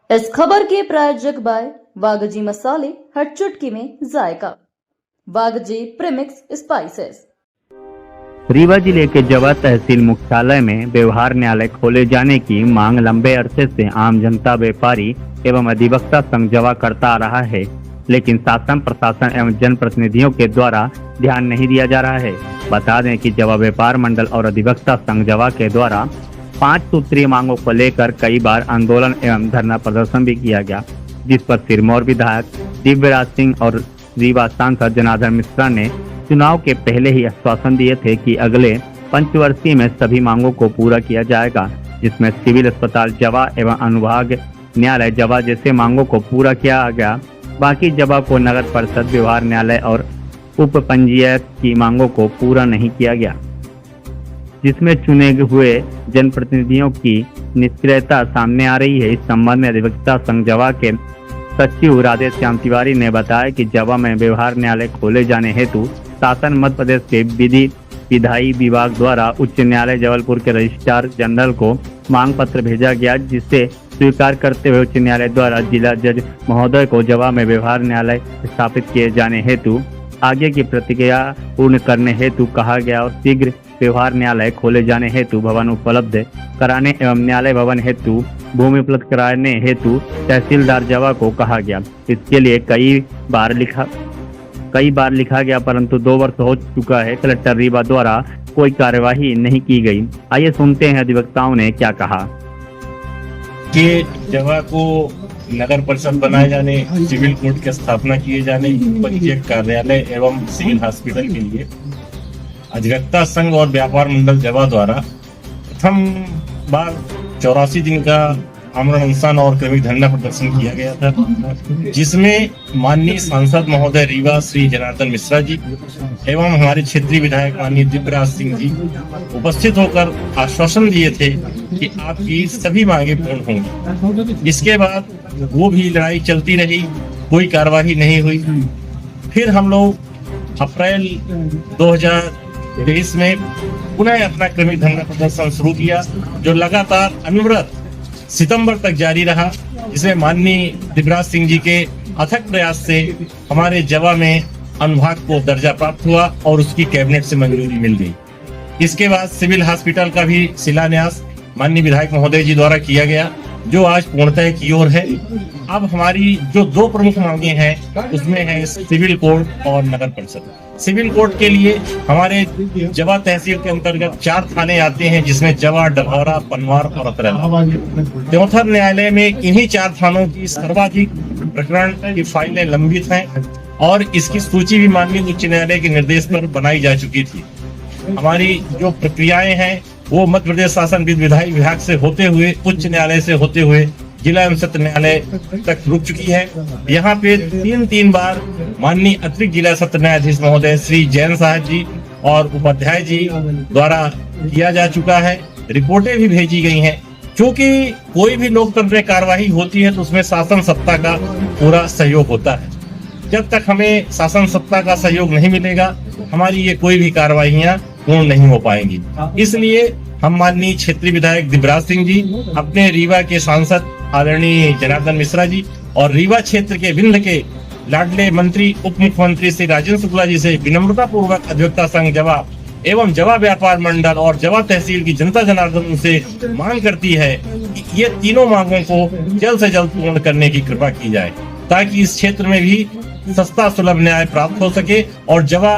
इस खबर के प्रायोजक बाय वागजी मसाले, हर चुटकी में जायका। वागजी प्रीमिक्स स्पाइसेस। रीवा जिले के जवा तहसील मुख्यालय में व्यवहार न्यायालय खोले जाने की मांग लंबे अरसे से आम जनता, व्यापारी एवं अधिवक्ता संघ जवा करता आ रहा है, लेकिन शासन, प्रशासन एवं जनप्रतिनिधियों के द्वारा ध्यान नहीं दिया जा रहा है। बता दें कि जवा व्यापार मंडल और अधिवक्ता संघ जवा के द्वारा 5 सूत्रीय मांगों को लेकर कई बार आंदोलन एवं धरना प्रदर्शन भी किया गया, जिस पर सिरमौर विधायक दिव्यराज सिंह और रीवा सांसद जनार्दन मिश्रा ने चुनाव के पहले ही आश्वासन दिए थे कि अगले पंचवर्षीय में सभी मांगों को पूरा किया जाएगा, जिसमें सिविल अस्पताल जवा एवं अनुभाग न्यायालय जवा जैसे मांगों को पूरा किया गया। बाकी जवा को नगर परिषद, व्यवहार न्यायालय और उप पंजीयक की मांगों को पूरा नहीं किया गया, जिसमें चुने हुए जनप्रतिनिधियों की निष्क्रियता सामने आ रही है। इस संबंध में अधिवक्ता संघ जवा के सचिव राधे श्याम तिवारी ने बताया कि जवा में व्यवहार न्यायालय खोले जाने हेतु शासन मध्य प्रदेश के विधायी विभाग द्वारा उच्च न्यायालय जबलपुर के रजिस्ट्रार जनरल को मांग पत्र भेजा गया, जिसे स्वीकार करते हुए उच्च न्यायालय द्वारा जिला जज महोदय को जवा में व्यवहार न्यायालय स्थापित किए जाने हेतु आगे की प्रक्रिया पूर्ण करने हेतु कहा गया और शीघ्र व्यवहार न्यायालय खोले जाने हेतु भवन उपलब्ध कराने एवं न्यायालय भवन हेतु भूमि उपलब्ध कराने हेतु तहसीलदार जवा को कहा गया। इसके लिए कई बार लिखा गया, परंतु 2 वर्ष हो चुका है। कलेक्टर रीवा द्वारा कोई कार्यवाही नहीं की गई। आइए सुनते हैं अधिवक्ताओं ने क्या कहा। कि जवा को नगर परिषद बनाए जाने, सिविल कोर्ट की स्थापना किए जाने, पंजीयक कार्यालय एवं सिविल हॉस्पिटल के लिए अधिवक्ता संघ और व्यापार मंडल जवा द्वारा प्रथम बार 84 दिन का आमरण अनशन और क्रमिक धरना प्रदर्शन किया गया था, जिसमें माननीय सांसद महोदय रीवा श्री जनार्दन मिश्रा जी एवं हमारे क्षेत्रीय विधायक माननीय दिव्यराज सिंह जी उपस्थित होकर आश्वासन दिए थे कि आपकी सभी मांगे पूर्ण होंगी। इसके बाद वो भी लड़ाई चलती रही, कोई कार्यवाही नहीं हुई। फिर हम लोग अप्रैल 2023 में पुनः अपना क्रमिक धरना प्रदर्शन शुरू किया, जो लगातार अनवरत सितंबर तक जारी रहा, जिसमें माननीय दिव्यराज सिंह जी के अथक प्रयास से हमारे जवा में अनुभाग को दर्जा प्राप्त हुआ और उसकी कैबिनेट से मंजूरी मिल गई। इसके बाद सिविल हॉस्पिटल का भी शिलान्यास माननीय विधायक महोदय जी द्वारा किया गया, जो आज पूर्णतः की ओर है। अब हमारी जो 2 प्रमुख मांगे हैं उसमें है सिविल कोर्ट और नगर परिषद। सिविल कोर्ट के लिए हमारे जवा तहसील के अंतर्गत 4 थाने आते हैं, जिसमें जवा, डभौरा, पनवार और अतरैला। त्योंथर न्यायालय में इन्हीं 4 थानों की सर्वाधिक प्रकरण की फाइलें लंबित हैं और इसकी सूची भी माननीय उच्च न्यायालय के निर्देश पर बनाई जा चुकी थी। हमारी जो प्रक्रियाएं हैं वो मध्य प्रदेश शासन विधायी विभाग से होते हुए, उच्च न्यायालय से होते हुए जिला एवं सत्र न्यायालय तक रुक चुकी है। यहाँ पे 3 बार माननीय अतिरिक्त जिला सत्र न्यायाधीश महोदय श्री जैन साहब जी और उपाध्याय जी द्वारा किया जा चुका है। रिपोर्टें भी भेजी गई हैं। क्योंकि कोई भी लोकतंत्र कार्यवाही होती है तो उसमें शासन सत्ता का पूरा सहयोग होता है। जब तक हमें शासन सत्ता का सहयोग नहीं मिलेगा, हमारी ये कोई भी कार्यवाहियां पूर्ण नहीं हो पाएंगी। इसलिए हम माननीय क्षेत्रीय विधायक दिव्यराज सिंह जी, अपने रीवा के सांसद आदरणीय जनार्दन मिश्रा जी और रीवा क्षेत्र के विंध्य के लाडले मंत्री उप मुख्यमंत्री श्री राजेंद्र शुक्ला जी से विनम्रता पूर्वक अधिवक्ता संघ जवा एवं जवा व्यापार मंडल और जवा तहसील की जनता जनार्दन से मांग करती है कि ये तीनों मांगों को जल्द से जल्द पूर्ण करने की कृपा की जाए, ताकि इस क्षेत्र में भी सस्ता सुलभ न्याय प्राप्त हो सके। और जवा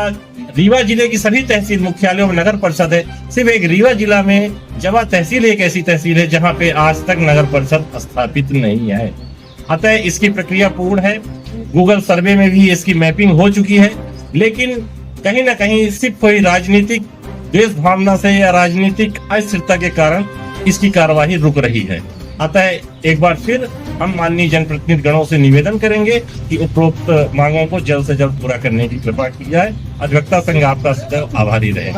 रीवा जिले की सभी तहसील मुख्यालयों में नगर परिषद है, सिर्फ एक रीवा जिला में जवा तहसील एक ऐसी तहसील है जहां पे आज तक नगर परिषद स्थापित नहीं है। अतः इसकी प्रक्रिया पूर्ण है। गूगल सर्वे में भी इसकी मैपिंग हो चुकी है, लेकिन कहीं ना कहीं सिर्फ कोई राजनीतिक द्वेष भावना से या राजनीतिक अस्थिरता के कारण इसकी कार्यवाही रुक रही है। अतः एक बार फिर हम माननीय जनप्रतिनिधि गणों से निवेदन करेंगे कि उपरोक्त मांगों को जल्द से जल्द पूरा करने की कृपा की जाए। अधिवक्ता संघ आपका सदैव आभारी रहे।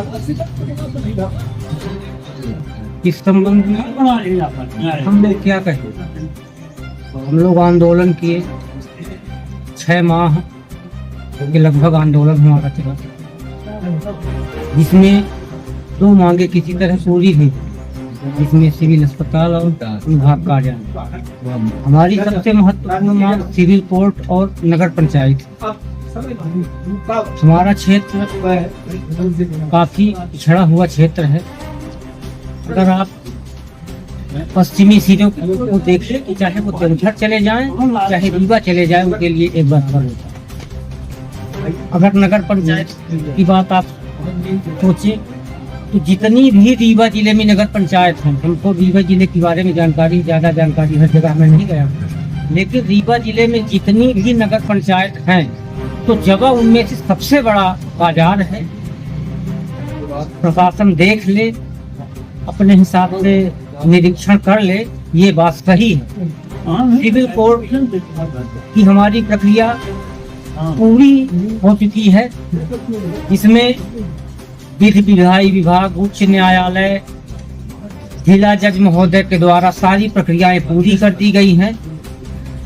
इस संबंध में हमने क्या कहे, हम लोग आंदोलन किए 6 माह के लगभग आंदोलन हमारा चला, जिसमें 2 मांगे किसी तरह पूरी हुई। जिसमें सिविल अस्पताल और विभाग कार्यालय। हमारी सबसे महत्वपूर्ण मांग सिविल कोर्ट और नगर पंचायत। हमारा क्षेत्र काफी पिछड़ा हुआ क्षेत्र है। अगर आप पश्चिमी सीटों को देखें कि चाहे वो देवघर चले जाएं चाहे रीवा चले जाएं, उनके लिए एक बराबर होता है। अगर नगर पंचायत की बात आप सोचें तो जितनी भी रीवा जिले में नगर पंचायत है, हमको रीवा जिले के बारे में ज़्यादा जानकारी हर जगह में नहीं गया, लेकिन रीवा जिले में जितनी भी नगर पंचायत हैं तो जगह उनमें से सबसे बड़ा बाजार है। प्रशासन देख ले, अपने हिसाब से निरीक्षण कर ले, ये बात सही है। सिविल कोर्ट की हमारी प्रक्रिया पूरी हो चुकी है। इसमें विधि विधायी विभाग, उच्च न्यायालय, जिला जज महोदय के द्वारा सारी प्रक्रियाएं पूरी कर दी गई हैं।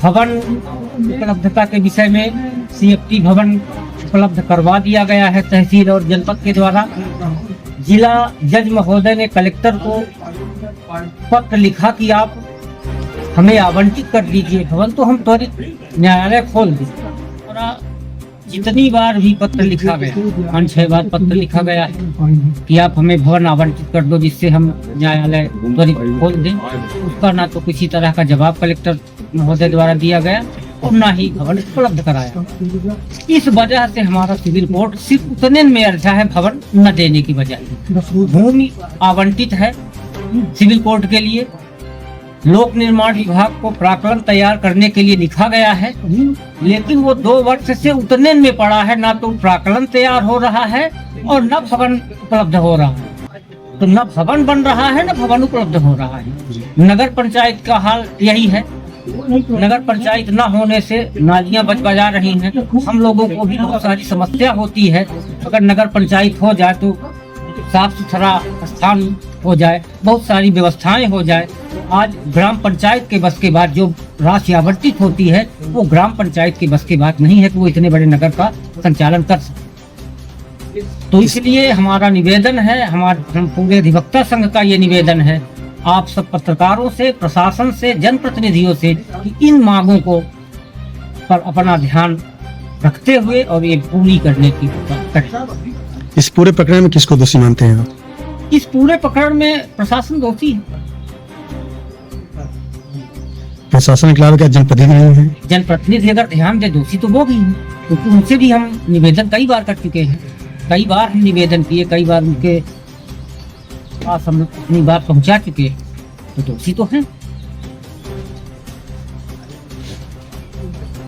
भवन उपलब्धता के विषय में CFT भवन उपलब्ध करवा दिया गया है तहसील और जनपद के द्वारा। जिला जज महोदय ने कलेक्टर को पत्र लिखा कि आप हमें आवंटित कर दीजिए भवन, तो हम त्वरित न्यायालय खोल दें। और जितनी बार भी पत्र लिखा गया, 5-6 बार पत्र लिखा गया है कि आप हमें भवन आवंटित कर दो जिससे हम न्यायालय त्वरित खोल दें, उसका ना तो किसी तरह का जवाब कलेक्टर महोदय द्वारा दिया गया और ना ही भवन उपलब्ध कराया। इस वजह से हमारा सिविल कोर्ट सिर्फ उतने में अर्जा है भवन न देने की बजाय। भूमि आवंटित है सिविल कोर्ट के लिए, लोक निर्माण विभाग को प्राक्कलन तैयार करने के लिए लिखा गया है, लेकिन वो 2 वर्ष से उतने में पड़ा है, ना तो प्राक्कलन तैयार हो रहा है और न भवन उपलब्ध हो रहा है। तो न भवन बन रहा है न भवन उपलब्ध हो रहा है। नगर पंचायत का हाल यही है। नगर पंचायत न होने से नालियां बजा रही हैं। हम लोगों को भी बहुत सारी समस्या होती है। अगर नगर पंचायत हो जाए तो साफ सुथरा स्थान हो जाए, बहुत सारी व्यवस्थाएं हो जाए। आज ग्राम पंचायत के बस के बाद जो राशि आवंटित होती है वो ग्राम पंचायत के बस की बात नहीं है कि वो इतने बड़े नगर का संचालन कर सके। तो इसलिए हमारा निवेदन है, हम पूरे अधिवक्ता संघ का ये निवेदन है आप सब पत्रकारों से, प्रशासन से, जनप्रतिनिधियों से कि इन मांगों को पर अपना ध्यान रखते हुए और ये पूरी करने की करें। इस पूरे प्रकरण में किसको दोषी मानते हैं आप? इस पूरे प्रकरण में प्रशासन दोषी है। प्रशासन के अलावा क्या जनप्रतिनिधि है? जनप्रतिनिधि अगर ध्यान दे दोषी तो वो भी है, क्योंकि उनसे भी हम निवेदन कई बार कर चुके हैं। कई बार हम निवेदन किए, कई बार उनके पास हम अपनी बात पहुंचा चुके हैं, तो दोषी तो हैं।